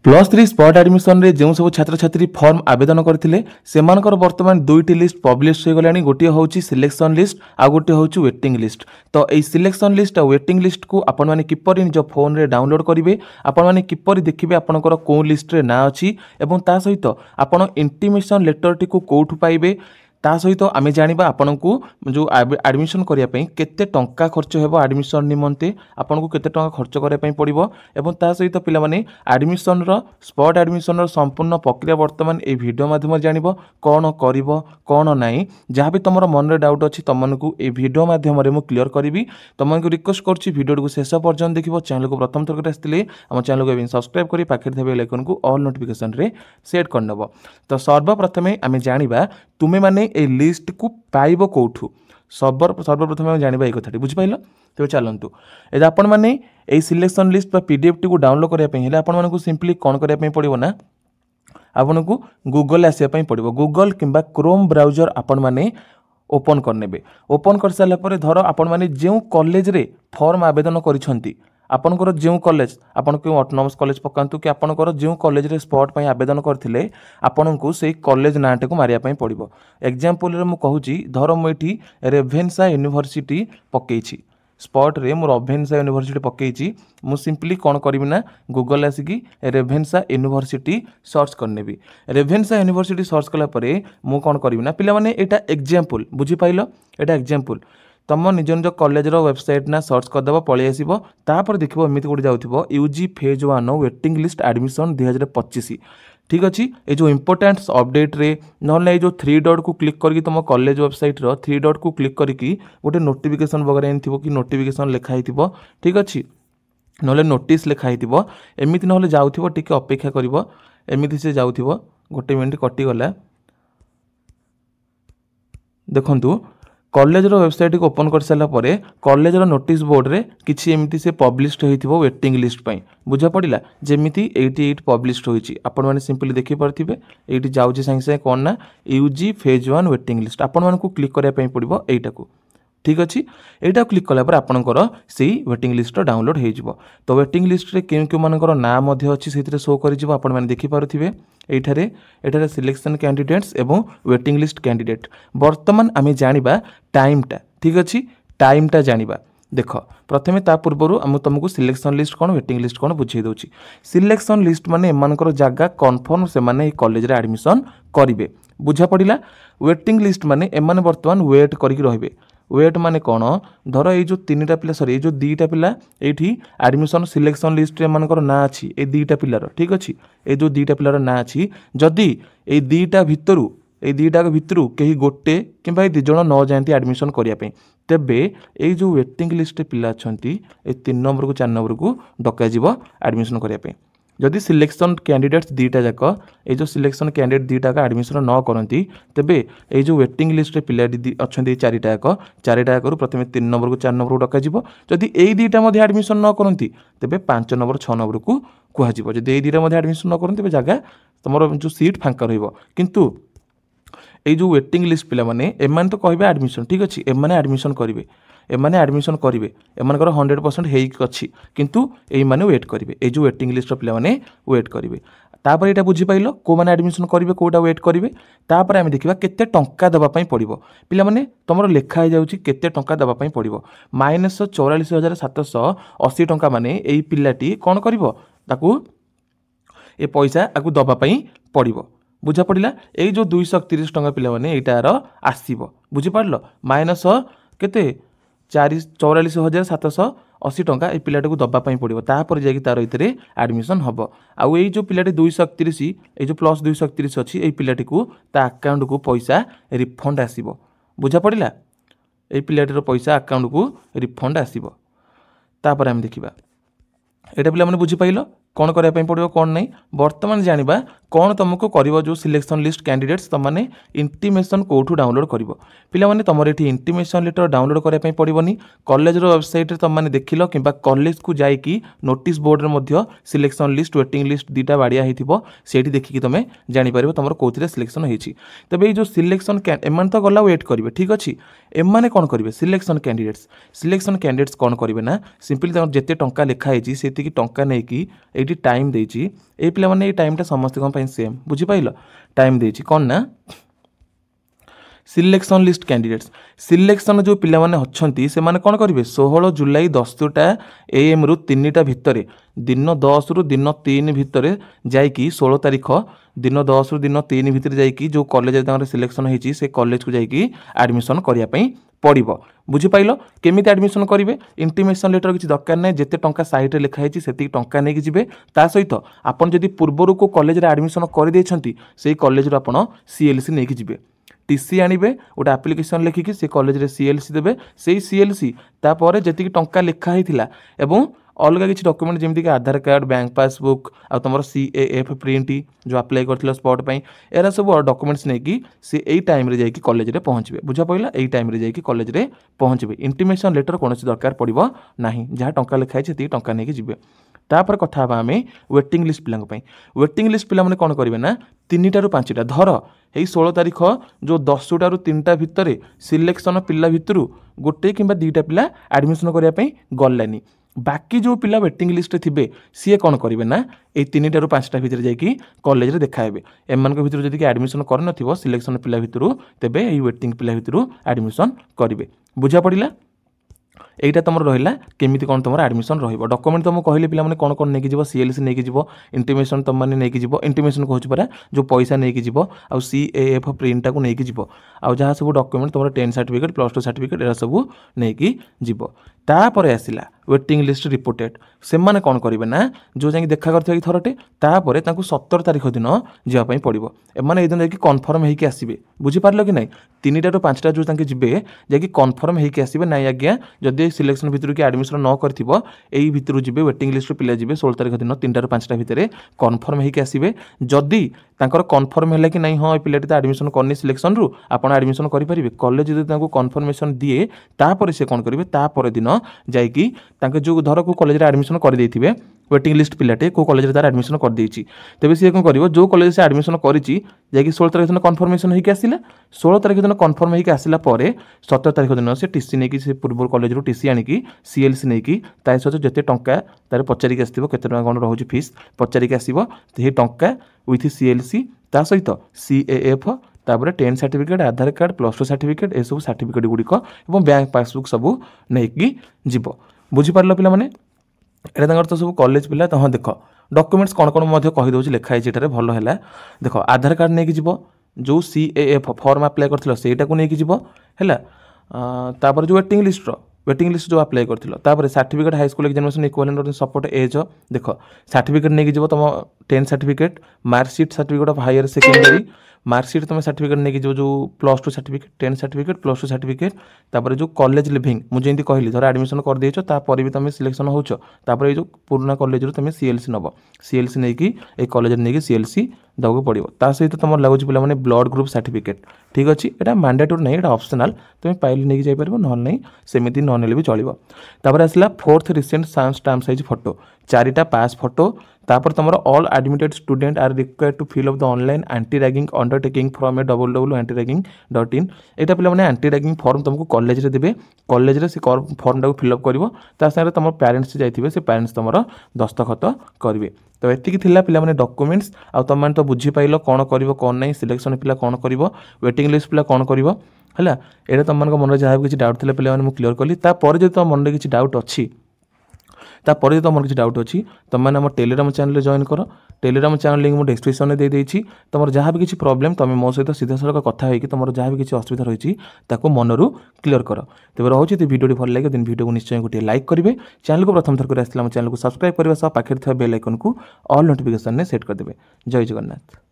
+3 spot admission रे जो सब छात्र छात्री फॉर्म आवेदन करथिले सेमानकर वर्तमान दुईटी लिस्ट पब्लिश हो गलानी। गोटे होची सिलेक्शन लिस्ट आ गोटे होची वेटिंग लिस्ट। तो এই सिलेक्शन लिस्ट आ वेटिंग लिस्ट को आपण माने किपरि निज फोन रे डाउनलोड करिवे, आपण माने किपरि देखिबे आपनकर को लिस्ट रे ना अछि एवं ता सहित आपण इंटिमेशन लेटर टी को कोठु पाइबे। ता सहित आमे जानिबा आपनकु जो एडमिशन करिया पई केते टंका खर्च हेबो, एडमिशन निमंते आपनकु केते टंका खर्च करिया पई पड़िबो एवं ता सहित पिला माने एडमिशन रो स्पॉट एडमिशन रो संपूर्ण प्रक्रिया वर्तमान ए वीडियो माध्यम जानिबो। कोन करिवो कोन नाही जहाँ भी तमरो मन रे डाउट अछि तमनकु ए वीडियो माध्यम रे मु क्लियर करिवि। तमनकु रिक्वेस्ट करछि वीडियो को शेष पर्यंत देखिबो। चैनल को प्रथम थर करे आस्तिले हम चैनल को सब्सक्राइब करी पाखे थबे बेल आइकन को ऑल नोटिफिकेशन रे सेट करनबो। तो सर्वप्रथमे आमे जानिबा तुमे माने ए लिस्ट को पाइबो कोठु। सर्वप्रथम आमे जानिबा ए कथाटी बुझि पाइलो। तो चलंतु एदा आपण माने ए सिलेक्शन लिस्ट बा पीडीएफ टी को डाउनलोड करिया पई हेले आपण मानकु सिंपली कोन करिया पई पड़िबो ना, आपनकु गूगल आसिया पई पड़िबो। गूगल किंबा क्रोम ब्राउजर आपण माने ओपन करनेबे। ओपन कर साला परे धर आपण माने जेउ कॉलेज रे फॉर्म आवेदन करिसंती आपनकर जेउ कॉलेज आपण के ऑटोनॉमस कॉलेज पकांतु कि आपनकर जेउ कॉलेज रे स्पॉट पई आवेदन करथिले आपनकु सेही कॉलेज नाटे को मारिया पई पड़िबो। एग्जांपल रे मु कहूची धर मु एठी रेभेन्सा यूनिवर्सिटी पकेइछि स्पॉट रे मु रेभेन्सा यूनिवर्सिटी पकेइछि। मु सिंपली कोन करबी ना गूगल आसिकी रेभेन्सा यूनिवर्सिटी सर्च करनेबी। रेभेन्सा यूनिवर्सिटी सर्च कला परे मु कोन करबी ना पिला माने एटा एग्जांपल बुझी पाइलो, एटा एग्जांपल तुम निज निज कॉलेज रो वेबसाइट ना सर्च करदेव पलि आसो। तापर देखो एमती गोटे जाऊँ UG phase 1 waiting list admission 2025। ठीक अच्छे ये जो इंपोर्टेंट अपडेट रे ना जो 3 डॉट को क्लिक करके तुम कॉलेज वेबसाइट रो 3 डॉट को क्लिक करके गोटे नोटिफिकेशन वगैरह एन कि नोटिफिकेशन लिखाई। ठीक अच्छे ना नोटिस लिखाई एमती ना जाऊँ टिके अपेक्षा कर एमती से जाऊँ गोटे मिनट कटिगला। देखु कॉलेज रो वेबसाइट को ओपन कर सारा परे कॉलेज रो नोटिस बोर्ड रे किछि एमिति से पब्लिश्ड होइथिबो वेटिंग लिस्ट पई बुझा पड़िला। जेमिति 88 पब्लिश्ड होइछि आपण माने सिंपली देखि परथिबे एठी जाउछि संगे संगे कोन ना यूजी फेज 1 वेटिंग लिस्ट आपण मानकु क्लिक करिया पई पड़िबो एटा को। ठीक अच्छे एटा क्लिक कला पर आपनकर सेही वेटिंग लिस्ट डाउनलोड हो जिवो। तो वेटिंग लिस्ट रे केउ केउ मानकर नाम मध्ये अछि सेथिरे शो करि जिवो आपण माने देखि पारुथिबे। एठारे सिलेक्शन कैंडिडेट्स एवं वेटिंग लिस्ट कैंडिडेट वर्तमान आमे जानिबा टाइमटा। ठीक अच्छे टाइमटा जानिबा। देख प्रथमे ता पूर्वरु हम तुमको सिलेक्शन लिस्ट कोन वेटिंग लिस्ट कोन बुझे दोछि। सिलेक्शन लिस्ट माने एमानकर जागा कन्फर्म से माने ए कॉलेज रे एडमिशन करिवे बुझा पड़िला। वेटिंग लिस्ट माने एमाने वर्तमान वेट करिक रहिबे। वेट माने कौन धर ये जो 3टा पिला सॉरी ये जो 2टा पिला ये एडमिशन सिलेक्शन लिस्ट मानकर ना अच्छी ये 2टा पिलार। ठीक अच्छे ये जो 2टा पिलार ना अच्छी जदि ये 2टा भितरु कहीं गोटे कि 2 जन न जाती एडमिशन करने तेबे ये जो वेटिंग लिस्ट पिला अच्छा ये 3 नंबर को 4 नंबर को डक एडमिशन करने। जदि सिलेक्शन कैंडिडेट्स 2टा जाक ये जो सिलेक्शन कैंडिडेट 2टा का एडमिशन न करती तेबे ये जो वेटिंग लिस्ट पिला अच्छा 4टा जाक प्रथम 3 नंबर को 4 नंबर को डक जदि यही 2टा एडमिशन न करती तेबे 5 नंबर 6 नंबर को कह जदि यही 2टा एडमिशन न करती तेबे जगह तुम जो सीट फांका रहिबो। किंतु ये जो वेटिंग लिस्ट पिला माने एमान तो कहबे एडमिशन ठीक अच्छे एमाने एडमिशन करेंगे एमाने एडमिशन करेंगे एमानकर 100% हेइक अच्छी किंतु एई माने वेट करेंगे। ये जो वेटिंग लिस्ट पिला माने वेट करेंगे। तापर एटा बुझी पाइलो को माने एडमिशन करेंगे कोटा वेट करेंगे। तापर आमे देखिबा केते टंका दबा पई पड़िबो पिला माने तमरो लेखा हो जाउची केते टंका दबा पई पड़िबो -44,780 टंका माने एई पिलाटी कोन करिवो ताकू ए पैसा आकू दबा पई पड़िबो बुझा पड़िला। एई जो 231 टंका पिला माने एटार आसीबो बुझी पारलो माइनस केते 44,780 टंका ए पिलाटी को दबा पई पड़िबो तापर जाकी तार इतरे एडमिशन हबो। आउ एई जो पिलाटी 231 ए जो प्लस 231 अछि ए पिलाटी को ता अकाउंट को पैसा रिफंड आसीबो बुझा पड़िला। ए पिलाटी रो पैसा अकाउंट को रिफंड आसीबो। तापर हम देखिबा एटा पिला माने बुझी पाइलो कौन करने पड़ो कौन नहीं बर्तमान जानिबा कौन तुमको करिवो जो सिलेक्शन लिस्ट कैंडिडेट्स तमाने इंटीमेशन कोठू डाउनलोड करिवो पिला माने तमर एठी इंटीमेशन लेटर डाउनलोड करने पड़ोनी कॉलेज रो वेबसाइट रे तमाने देखिलो किंबा कॉलेज को जाईकी नोटिस बोर्ड रे मध्य सिलेक्शन लिस्ट वेटिंग लिस्ट 2टा बाड़िया हिथिबो सेठी देखिकी तमे जानि परिबो तमर कोथिरे सिलेक्शन होईची। तबे ए जो सिलेक्शन एमान तो गला वेट करिवे ठीक अछि एमाने कोन करिवे सिलेक्शन कैंडिडेट्स कौन करिवे ना सिंपली तमर जेते टंका लिखा हेची सेति की टंका नै की ये टाइम देती ये पे ये टाइमटा समस्त सेम बुझीपाल टाइम देती कौन ना सिलेक्शन लिस्ट कैंडिडेट्स सिलेक्शन जो पिला माने अच्छी से माने कौन करेंगे 16 जुलाई 10टा AM रु 3टा भितर दिन 10 रु दिन 3 भितर जाइकी 16 तारीख दिन 10 रु दिन 3 भितर जाइकी जो कॉलेज सिलेक्शन होती से कॉलेज को जाइकी एडमिशन करने पड़ो बुझीपाल केमी एडमिशन करेंगे इंटीमेशन लेटर किसी दरकार ना जिते टंका साइट लिखाई से टंका नहीं जी ता सहित आपन जदि पूर्वर को कॉलेज एडमिशन कर से कॉलेज आप CLC नहीं जी टीसी आणवे गोटे आप्लिकेसन लिखिकी से कॉलेज रे CLC देवे से CLC तापर जी टंका लिखाई एवं अलग किसी डॉक्यूमेंट जमीक आधार कार्ड बैंक पासबुक आ तुम CAF प्रिंट जो अप्लाई कर स्पॉट पर एरा सब डॉक्यूमेंट्स नहीं सी यही टाइम जाकि कॉलेज रे पहुँचे बुझा पड़ा यही टाइम जाकि कॉलेज रे पहुँचे इंटीमेशन लेटर कौन दरकार पड़ो ना जहाँ टंका लिखाई से टंका नहीं जी तापर कथा आम वेटिंग लिस्ट पिला वेटिंग लिस्ट पिला माने कौन करेंगे ना 3टा रू 5टा धर यही 16 तारीख जो 10टा रू 3टा भितर सिलेक्शन पिला भितर गोटे कि 2टा पिला एडमिशन करने गलानी बाकी जो पिला वेटिंग लिस्ट थे सी कौन करेंगे ना ये 3टा रू 5टा भितर जाकि कॉलेज देखाबे एम भर जब एडमिशन कर सिलेक्शन पिला भितर तेज ये वेटिंग पिला भितर एडमिशन करेंगे बुझा पड़ा এইটা তোমার রহিলা কেমিতি কোন তোমার এডমিশন রহিব ডকুমেন্ট তো মু কহিলি পিলা মানে কোন কোন নেকি যাব CLC নেকি যাব ইন্টিমেশন তোম মানে নেকি যাব ইন্টিমেশন कहूँ परा जो पैसा नेकी जीव आ CAF प्रिंटा को नेकी जीव आ जहाँ सब डॉक्यूमेंट तुम 10 सर्टिफिकेट +2 सर्टिफिकेट एरा सब नेकी जीव तापर आसिला वेटिंग लिस्ट रिपोर्टेड से माने कौन करेंगे ना जो जाकि देखा करथिबा कि थरटे तापर 17 तारीख दिन जावाई पड़ो एमाने एदिन जाकि कन्फर्म होइके आसीबे बुझी पारलो कि नहीं 3टा रू 5टा जो तांके जिबे जाकि कन्फर्म होइके आसीबे नाइ आज्ञा जदि सिलेक्शन भितर कि एडमिशन न करथिबो एई भितर जिबे वेटिंग लिस्ट पिला जिबे 16 तारीख दिन 3टा रू 5टा भितर कन्फर्म होइके आसीबे जदि तांकर कन्फर्म हैला कि नहीं हाँ पिलाटी तो एडमिशन करनी सिलेक्शन रु आपण एडमिशन करि परिबे कॉलेज जदि तांको कन्फर्मेशन दिए तापर से कौन करेंगे तापर दिन जाइकी तांके जो धर को कॉलेज एडमिशन कर देथिबे वेटिंग लिस्ट पिलाटे को कॉलेज तार एडमिशन कर देछि तेबे सी कौन करिवो जो कॉलेज से एडमिशन करिछि जाइकी 16 तारीख दिन कन्फर्मेशन होइके आसिला 16 तारीख दिन कन्फर्म होइके आसिला परे 17 तारीख दिन से टीसी नेकी से पूर्व कॉलेज रु टीसी आनिकी CLC नेकी ताइ सहित जते टंका तार पचारिक आसिबो केते टंका कोन रहउछि फीस पचारिक आसिबो ते टंका विथ CLC ता सहित CAF तापर 10 सर्टिफिकेट आधार कार्ड +2 सर्टिफिकेट ए सब सर्टिफिकेट गुड़िक और बैंक पासबुक सब नहीं जीव बुझीपार पिला माने एटा तो सब कॉलेज पिला तो हाँ देख डॉक्यूमेंट्स कौन कौन कहीदे लिखाई भल है देख आधार कार्ड नहीं जीव जो CAF फॉर्म अप्लाई कर सेटा को लेकिन जीव है तापर जो वेटिंग लिस्ट जो अप्लाई कर certificate high school examination equivalent support as देख सर्टिफिकेट नहीं जीव तुम 10 certificate marksheet certificate of higher secondary marksheet तुम सर्टिफिकेट नहीं जो +2 सर्टिफिकेट 10 सर्टिफिकेट +2 सर्टिफिकेट तापर जो कॉलेज लिविंग मुझे कहली धर एडमिशन कर देछ तापर भी तुम सिलेक्शन होछ तापर ये जो पुराना कॉलेज रो तुम CLC नब CLC नहीं कि ए कॉलेज नहीं कि CLC दବାକୁ पड़ो ता सहित तुम लगुच पे मैंने ब्लड ग्रुप सर्टिफिकेट ठीक अच्छे यहाँ मैंडेटोरी नहीं यहाँ ऑप्शनल तुम पाइल नहीं जापर ना नहीं सेमती न भी चलो तापर आसला 4th recent stamp size photo 4टा पास फोटो तापर तुम all admitted student are required to fill up the online anti ragging undertaking from a www.antiraging.in एटा पे मैंने एंटी रैगिंग फॉर्म तुमको कॉलेज रे देबे कॉलेज रे से फॉर्म टाको फिल अप करिवो ता संगे तुम पेरेंट्स जाइथिबे से पेरेंट्स तुमर दस्तखत करिवे तो एतिकी थिला पिला माने डॉक्यूमेंट्स आ तुम माने तो बुझी पाइलो कोन करिवो कोन नहीं सिलेक्शन पिला कोन करिवो वेटिंग लिस्ट पिला कोन करिवो हला एटा तुम मन को मन जहाँ किसी डाउट थिला पिला माने मु क्लियर कली तापर जे तुम मन रे किसी डाउट अछि तापर जो तुम किसी डाउट अच्छी तुम मैंने टेलीग्राम चैनल जॉइन कर टेलीग्राम चैनल लिंक मुझे डिस्क्रिप्शन में दे देछि तुम जहाँ भी किसी प्रॉब्लम तुम मो सहित सीधा सड़क कथा होगी तुम जहाँ भी किसी असुविधा रही मनरू क्लियर कर तेज रोचे वीडियो भल लगे दिन वीडियो को निश्चय गोटे लाइक करेंगे चैनल को प्रथम थर आम चैनल को सब्सक्राइब करने बेल आइकन को ऑल नोटिफिकेशन में सेट करदे जय जगन्नाथ।